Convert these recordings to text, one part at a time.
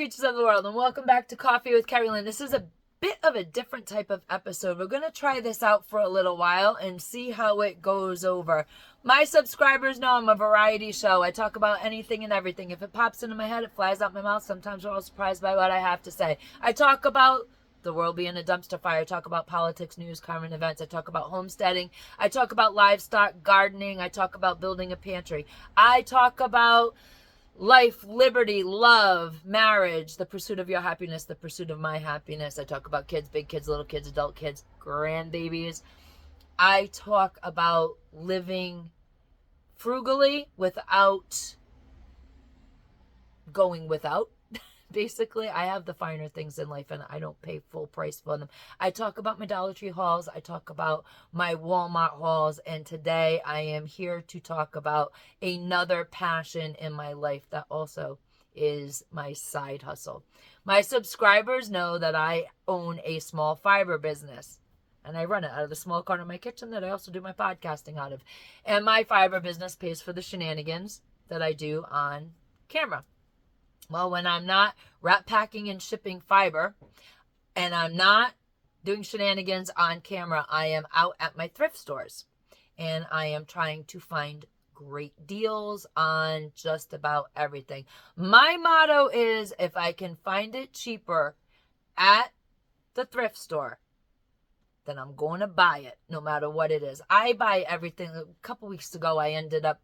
beaches of the world, and welcome back to Coffee with Kerri-Lynn. This is a bit of a different type of episode. We're going to try this out for a little while and see how it goes over. My subscribers know I'm a variety show. I talk about anything and everything. If it pops into my head, it flies out my mouth. Sometimes we're all surprised by what I have to say. I talk about the world being a dumpster fire. I talk about politics, news, current events. I talk about homesteading. I talk about livestock, gardening. I talk about building a pantry. I talk about life, liberty, love, marriage, the pursuit of your happiness, the pursuit of my happiness. I talk about kids, big kids, little kids, adult kids, grandbabies. I talk about living frugally without going without. Basically, I have the finer things in life and I don't pay full price for them. I talk about my Dollar Tree hauls. I talk about my Walmart hauls. And today I am here to talk about another passion in my life that also is my side hustle. My subscribers know that I own a small fiber business. And I run it out of the small corner of my kitchen that I also do my podcasting out of. And my fiber business pays for the shenanigans that I do on camera. Well, when I'm not wrap packing and shipping fiber and I'm not doing shenanigans on camera, I am out at my thrift stores and I am trying to find great deals on just about everything. My motto is if I can find it cheaper at the thrift store, then I'm going to buy it no matter what it is. I buy everything. A couple weeks ago, I ended up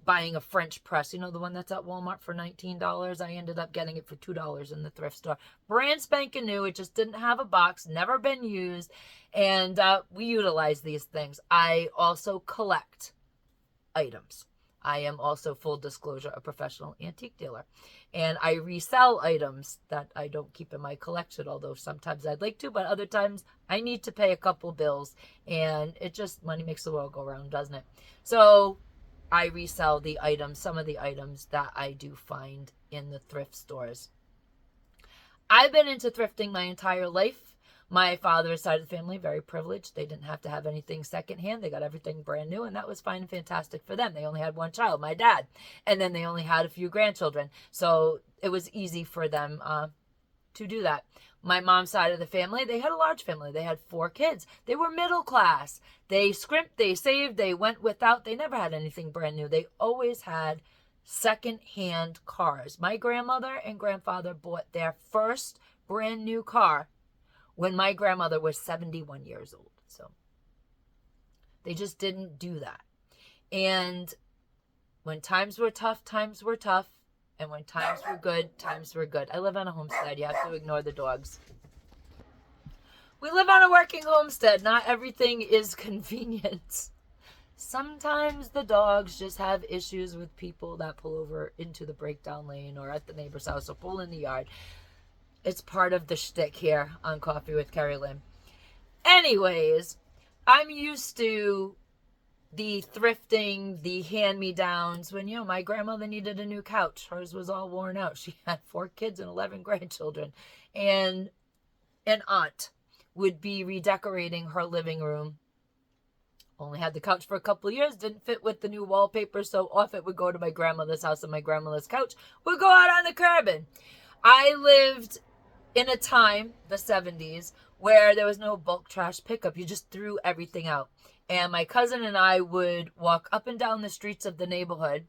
buying a French press, you know, the one that's at Walmart for $19. I ended up getting it for $2 in the thrift store. Brand spanking new. It just didn't have a box, never been used. And we utilize these things. I also collect items. I am also, full disclosure, a professional antique dealer. And I resell items that I don't keep in my collection, although sometimes I'd like to, but other times I need to pay a couple bills. And it just, money makes the world go round, doesn't it? So I resell the items, some of the items that I do find in the thrift stores. I've been into thrifting my entire life. My father's side of the family, very privileged. They didn't have to have anything secondhand. They got everything brand new, and that was fine and fantastic for them. They only had one child, my dad, and then they only had a few grandchildren. So it was easy for them to do that. My mom's side of the family, they had a large family. They had 4 kids. They were middle class. They scrimped, they saved, they went without. They never had anything brand new. They always had second-hand cars. My grandmother and grandfather bought their first brand new car when my grandmother was 71 years old. So they just didn't do that. And when times were tough, times were tough. And when times were good, times were good. I live on a homestead. You have to ignore the dogs. We live on a working homestead. Not everything is convenient. Sometimes the dogs just have issues with people that pull over into the breakdown lane or at the neighbor's house or pull in the yard. It's part of the shtick here on Coffee with Kerri-Lynn. Anyways, I'm used to the thrifting, the hand-me-downs. When, you know, my grandmother needed a new couch. Hers was all worn out. She had 4 kids and 11 grandchildren. And an aunt would be redecorating her living room. Only had the couch for a couple of years. Didn't fit with the new wallpaper. So off it would go to my grandmother's house, and my grandmother's couch would go out on the curb. And I lived in a time, the 70s, where there was no bulk trash pickup. You just threw everything out. And my cousin and I would walk up and down the streets of the neighborhood,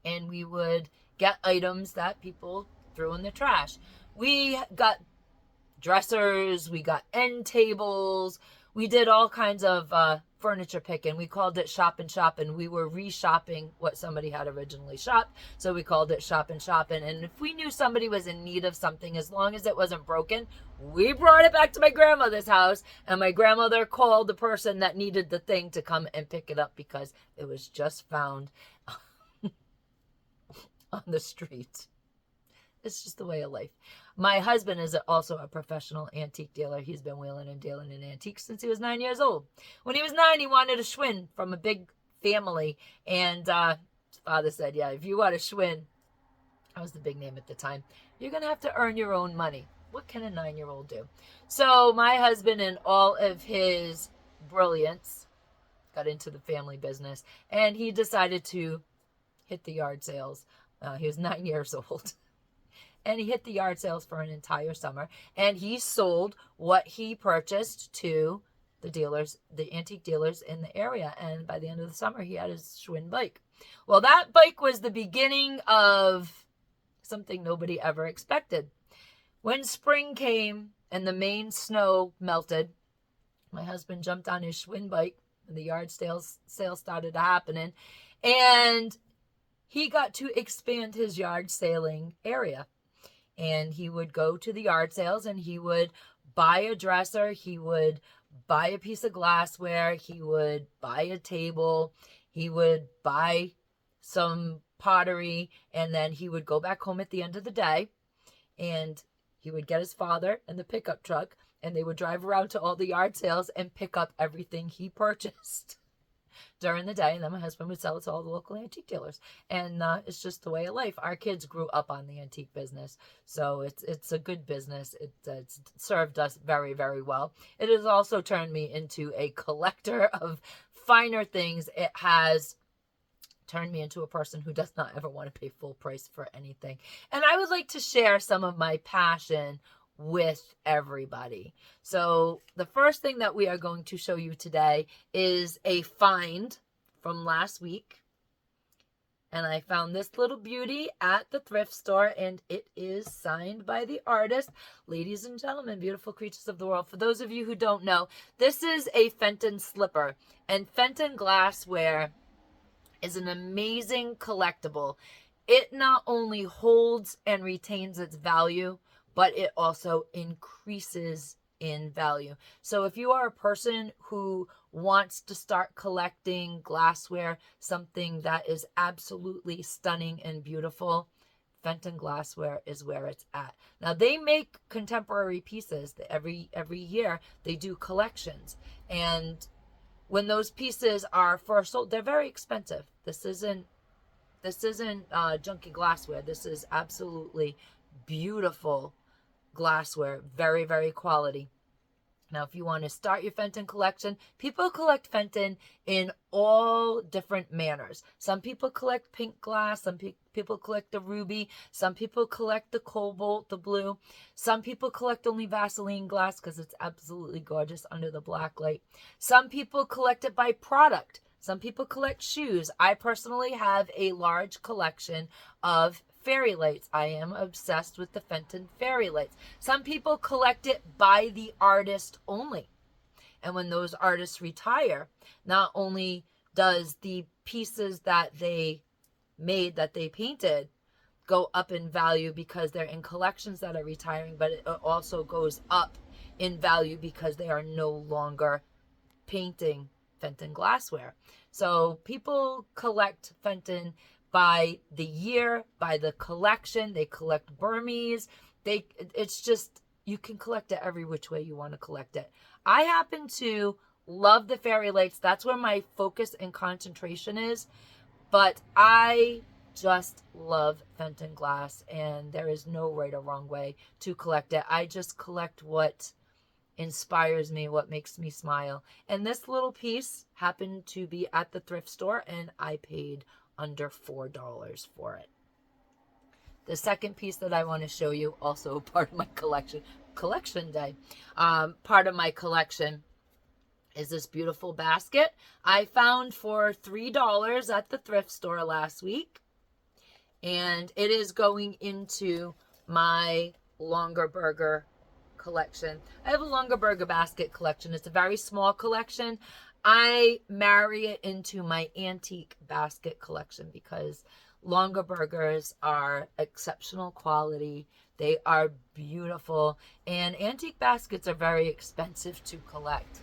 and we would get items that people threw in the trash. We got dressers, we got end tables, we did all kinds of furniture picking. We called it shop and shop, and we were re-shopping what somebody had originally shopped. So we called it shop and shopping. And if we knew somebody was in need of something, as long as it wasn't broken, we brought it back to my grandmother's house, and my grandmother called the person that needed the thing to come and pick it up because it was just found on the street. It's just the way of life. My husband is also a professional antique dealer. He's been wheeling and dealing in antiques since he was 9 years old. When he was 9, he wanted a Schwinn from a big family. And his father said, yeah, if you want a Schwinn, that was the big name at the time, you're going to have to earn your own money. What can a 9-year-old do? So my husband, in all of his brilliance, got into the family business. And he decided to hit the yard sales. He was 9 years old. and he hit the yard sales for an entire summer, and he sold what he purchased to the dealers, the antique dealers in the area. And by the end of the summer, he had his Schwinn bike. Well, that bike was the beginning of something nobody ever expected. When spring came and the Maine snow melted, my husband jumped on his Schwinn bike, and the yard sales started happening, and he got to expand his yard sailing area. And he would go to the yard sales, and he would buy a dresser, he would buy a piece of glassware, he would buy a table, he would buy some pottery, and then he would go back home at the end of the day, and he would get his father in the pickup truck, and they would drive around to all the yard sales and pick up everything he purchased during the day. And then my husband would sell it to all the local antique dealers. And it's just the way of life. Our kids grew up on the antique business, so it's a good business. It's served us very, very well. It has also turned me into a collector of finer things. It has turned me into a person who does not ever want to pay full price for anything. And I would like to share some of my passion with everybody. So the first thing that we are going to show you today is a find from last week. And I found this little beauty at the thrift store, and it is signed by the artist. Ladies and gentlemen, beautiful creatures of the world, for those of you who don't know, this is a Fenton slipper. And Fenton glassware is an amazing collectible. It not only holds and retains its value, but it also increases in value. So if you are a person who wants to start collecting glassware, something that is absolutely stunning and beautiful, Fenton glassware is where it's at. Now, they make contemporary pieces. Every year they do collections, and when those pieces are first sold, they're very expensive. This isn't junky glassware. This is absolutely beautiful glassware, very, very quality. Now, if you want to start your Fenton collection, people collect Fenton in all different manners. Some people collect pink glass, some people collect the ruby, some people collect the cobalt, the blue. Some people collect only Vaseline glass because it's absolutely gorgeous under the black light. Some people collect it by product. Some people collect shoes. I personally have a large collection of fairy lights. I am obsessed with the Fenton fairy lights. Some people collect it by the artist only. And when those artists retire, not only does the pieces that they made, that they painted, go up in value because they're in collections that are retiring, but it also goes up in value because they are no longer painting Fenton glassware. So people collect Fenton by the year, by the collection. They collect Burmese. It's just, you can collect it every which way you want to collect it. I happen to love the fairy lights. That's where my focus and concentration is. But I just love Fenton glass, and there is no right or wrong way to collect it. I just collect what inspires me, what makes me smile. And this little piece happened to be at the thrift store, and I paid under $4 for it. The second piece that I want to show you, also part of my collection day, part of my collection, is this beautiful basket I found for $3 at the thrift store last week. And it is going into my longer burger collection. I have a longer burger basket collection. It's a very small collection. I marry it into my antique basket collection because longer burgers are exceptional quality. They are beautiful, and antique baskets are very expensive to collect.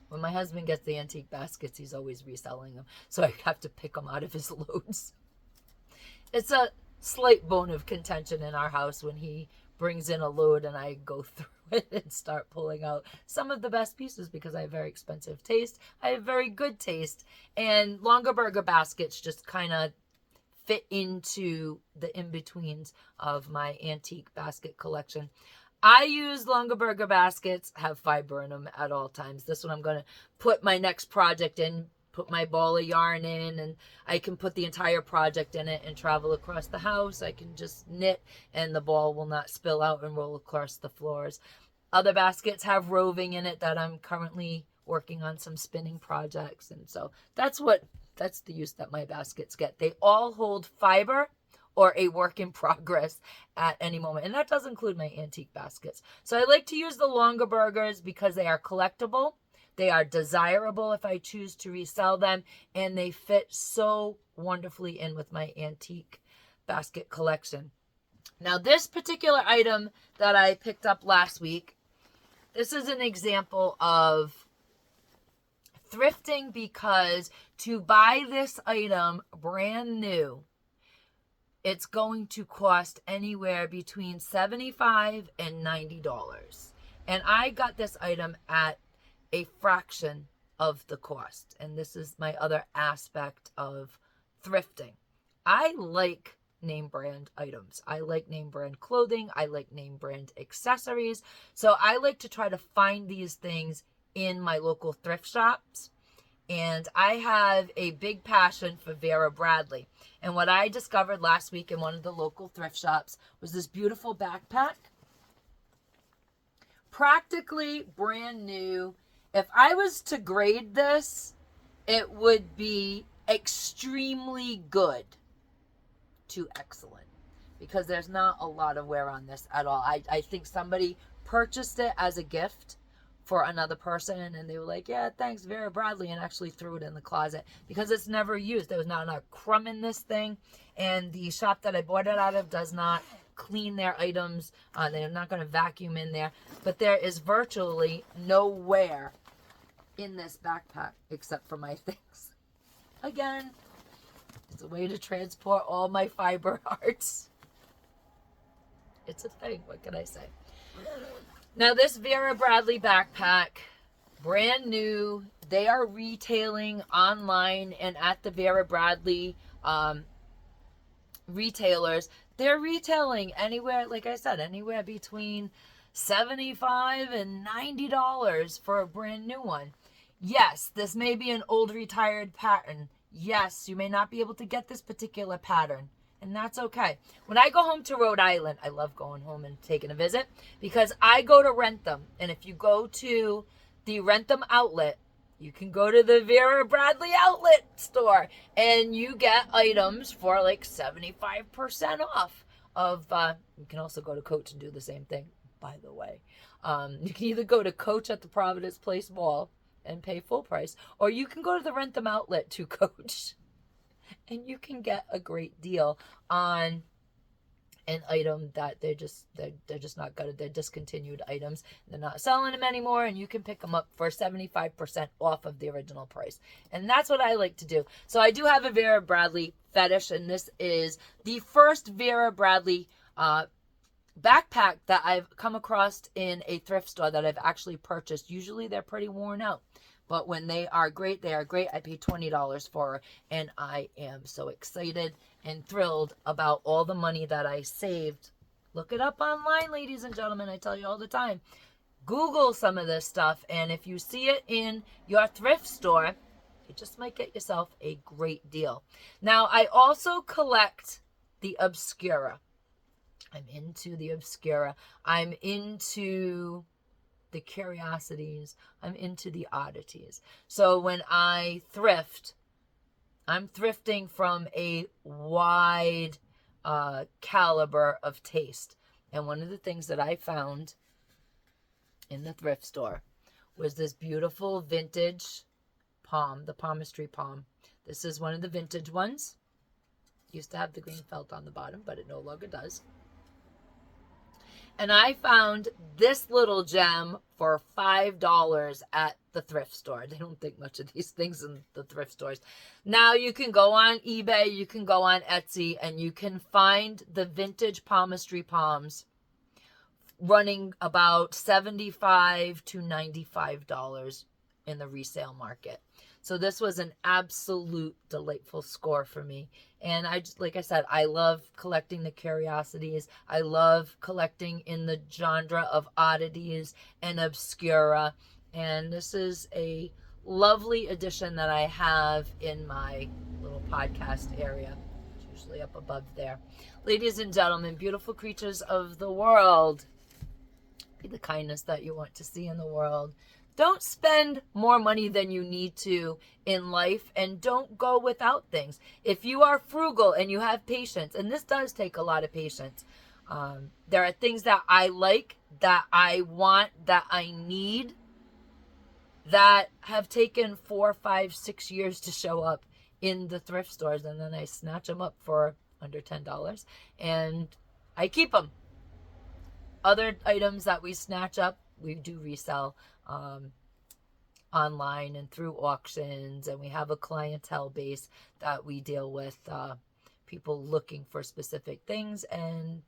When my husband gets the antique baskets, he's always reselling them, so I have to pick them out of his loads. It's a slight bone of contention in our house when he brings in a load and I go through it and start pulling out some of the best pieces because I have very expensive taste. I have very good taste, and longer burger baskets just kind of fit into the in-betweens of my antique basket collection. I use longer burger baskets, have fiber in them at all times. This one I'm going to put my next project in, put my ball of yarn in, and I can put the entire project in it and travel across the house. I can just knit and the ball will not spill out and roll across the floors. Other baskets have roving in it that I'm currently working on some spinning projects. And so that's the use that my baskets get. They all hold fiber or a work in progress at any moment. And that does include my antique baskets. So I like to use the longer burgers because they are collectible. They are desirable if I choose to resell them. And they fit so wonderfully in with my antique basket collection. Now, this particular item that I picked up last week, this is an example of thrifting, because to buy this item brand new, it's going to cost anywhere between $75 and $90. And I got this item at a fraction of the cost. And this is my other aspect of thrifting. I like name brand items. I like name brand clothing. I like name brand accessories. So I like to try to find these things in my local thrift shops. And I have a big passion for Vera Bradley. And what I discovered last week in one of the local thrift shops was this beautiful backpack. Practically brand new. If I was to grade this, it would be extremely good to excellent, because there's not a lot of wear on this at all. I think somebody purchased it as a gift for another person, and they were like, yeah, thanks, Vera Bradley, and actually threw it in the closet because it's never used. There was not a crumb in this thing, and the shop that I bought it out of does not clean their items. They're not going to vacuum in there, but there is virtually no wear in this backpack except for my things. Again, it's a way to transport all my fiber arts. It's a thing. What can I say? Now, this Vera Bradley backpack, brand new. They are retailing online and at the Vera Bradley retailers. They're retailing anywhere, like I said, anywhere between $75 and $90 for a brand new one. Yes, this may be an old retired pattern. Yes, you may not be able to get this particular pattern, and that's okay. When I go home to Rhode Island, I love going home and taking a visit because I go to rent them. And if you go to the Rent Them outlet, you can go to the Vera Bradley outlet store and you get items for like 75% off of, you can also go to Coach and do the same thing, by the way. You can either go to Coach at the Providence Place Mall and pay full price, or you can go to the Rent Them outlet to Coach and you can get a great deal on an item that they're just not good. They're discontinued items. They're not selling them anymore, and you can pick them up for 75% off of the original price. And that's what I like to do. So I do have a Vera Bradley fetish, and this is the first Vera Bradley backpack that I've come across in a thrift store that I've actually purchased. Usually they're pretty worn out, but when they are great, they are great. I paid $20 for her, and I am so excited and thrilled about all the money that I saved. Look it up online, ladies and gentlemen. I tell you all the time. Google some of this stuff, and if you see it in your thrift store, you just might get yourself a great deal. Now, I also collect the Obscura. I'm into the Obscura. I'm into the curiosities. I'm into the oddities. So when I thrift, I'm thrifting from a wide caliber of taste. And one of the things that I found in the thrift store was this beautiful vintage palm, the palmistry palm. This is one of the vintage ones. Used to have the green felt on the bottom, but it no longer does. And I found this little gem for $5 at the thrift store. They don't think much of these things in the thrift stores. Now you can go on eBay, you can go on Etsy, and you can find the vintage palmistry palms running about $75 to $95 in the resale market. So this was an absolute delightful score for me. And I just, like I said, I love collecting the curiosities. I love collecting in the genre of oddities and obscura. And this is a lovely addition that I have in my little podcast area. It's usually up above there. Ladies and gentlemen, beautiful creatures of the world, be the kindness that you want to see in the world. Don't spend more money than you need to in life, and don't go without things. If you are frugal and you have patience, and this does take a lot of patience, there are things that I like, that I want, that I need, that have taken 4, 5, 6 years to show up in the thrift stores, and then I snatch them up for under $10 and I keep them. Other items that we snatch up, we do resell online and through auctions, and we have a clientele base that we deal with, people looking for specific things, and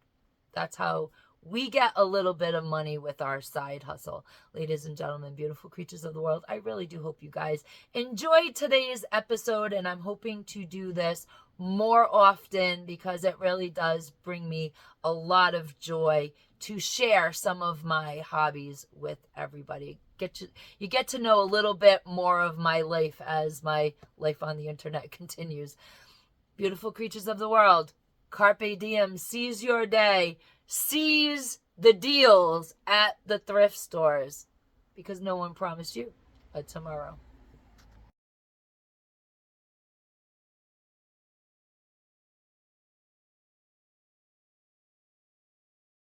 that's how we get a little bit of money with our side hustle. Ladies and gentlemen, beautiful creatures of the world, I really do hope you guys enjoyed today's episode, and I'm hoping to do this more often because it really does bring me a lot of joy to share some of my hobbies with everybody. You get to know a little bit more of my life as my life on the internet continues. Beautiful creatures of the world, Carpe Diem, seize your day. Seize the deals at the thrift stores, because no one promised you a tomorrow.